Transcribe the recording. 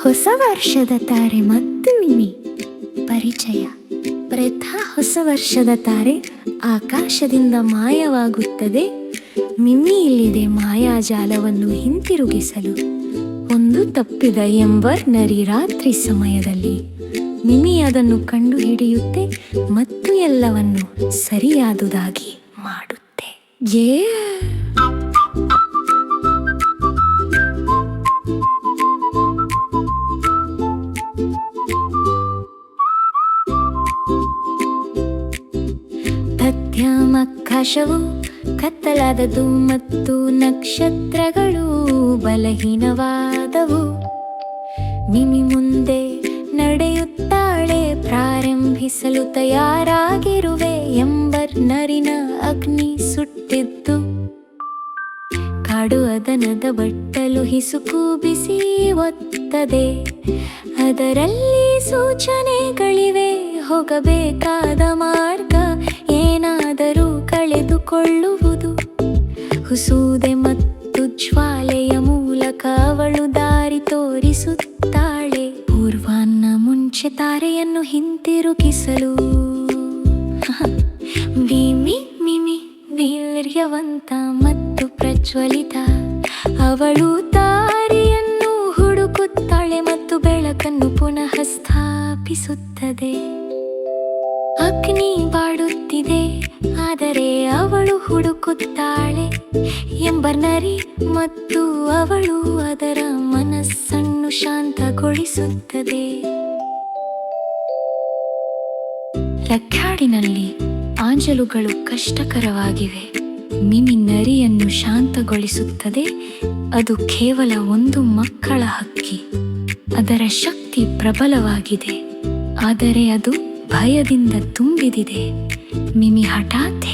ಹೊಸ ವರ್ಷದ ತಾರೆ ಮತ್ತು ಮಿಮಿ ಪರಿಚಯ. ಪ್ರಥಾ ಹೊಸ ವರ್ಷದ ತಾರೆ ಆಕಾಶದಿಂದ ಮಾಯವಾಗುತ್ತದೆ. ಮಿಮಿ ಇಲ್ಲಿದೆ ಮಾಯಾಜಾಲವನ್ನು ಹಿಂತಿರುಗಿಸಲು. ಒಂದು ತಪ್ಪಿದ ಎಂಬರ್ ನರಿ ರಾತ್ರಿ ಸಮಯದಲ್ಲಿ. ಮಿಮಿ ಅದನ್ನು ಕಂಡು ಹಿಡಿಯುತ್ತೆ ಮತ್ತು ಎಲ್ಲವನ್ನು ಸರಿಯಾದುದಾಗಿ ಮಾಡುತ್ತೆ. ಆಕಾಶವು ಕತ್ತಲಾದದು ಮತ್ತು ನಕ್ಷತ್ರಗಳು ಬಲಹೀನವಾದವು. ಮಿಮಿ ಮುಂದೆ ನಡೆಯುತ್ತಾಳೆ, ಪ್ರಾರಂಭಿಸಲು ತಯಾರಾಗಿರುವೆ. ಎಂಬರ್ ನರಿನ ಅಗ್ನಿ ಸುಟ್ಟಿದ್ದು ಕಾಡು ಅದನದ ಬಟ್ಟಲು ಹಿಸುಕು ಬಿಸಿ ಒತ್ತದೆ. ಅದರಲ್ಲಿ ಸೂಚನೆಗಳಿವೆ, ಹೋಗಬೇಕಾದ ಮಾರ್ಗ ಏನಾದರೂ ಕಳೆದುಕೊಳ್ಳುವುದು. ಹುಸುದೆ ಮತ್ತು ಜ್ವಾಲೆಯ ಮೂಲಕ ಅವಳು ದಾರಿ ತೋರಿಸುತ್ತಾಳೆ. ಪೂರ್ವಾಹ್ನ ಮುಂಚೆ ತಾರೆಯನ್ನು ಹಿಂತಿರುಗಿಸಲು. ಮಿಮಿ ಮಿಮಿ ವೀರ್ಯವಂತ ಮತ್ತು ಪ್ರಜ್ವಲಿತ. ಅವಳು ದಾರಿಯನ್ನು ಹುಡುಕುತ್ತಾಳೆ ಮತ್ತು ಬೆಳಕನ್ನು ಪುನಃ ಸ್ಥಾಪಿಸುತ್ತದೆ. ಅಗ್ನಿ ಬಾಡುತ್ತಿದೆ, ಆದರೆ ಅವಳು ಹುಡುಕುತ್ತಾಳೆ. ಎಂಬರ್ ನರಿ ಮತ್ತು ಅವಳು ಅದರ ಮನಸ್ಸನ್ನು ಶಾಂತಗೊಳಿಸುತ್ತದೆ. ಲಕ್ಕಾಡಿನಲ್ಲಿ ಆಂಜಲುಗಳು ಕಷ್ಟಕರವಾಗಿವೆ. ಮಿಮಿ ನರಿಯನ್ನು ಶಾಂತಗೊಳಿಸುತ್ತದೆ. ಅದು ಕೇವಲ ಒಂದು ಮಕ್ಕಳ ಹಕ್ಕಿ. ಅದರ ಶಕ್ತಿ ಪ್ರಬಲವಾಗಿದೆ, ಆದರೆ ಅದು ಭಯದಿಂದ ತುಂಬಿದಿದೆ. ಮಿಮಿ ಹಠಾತ್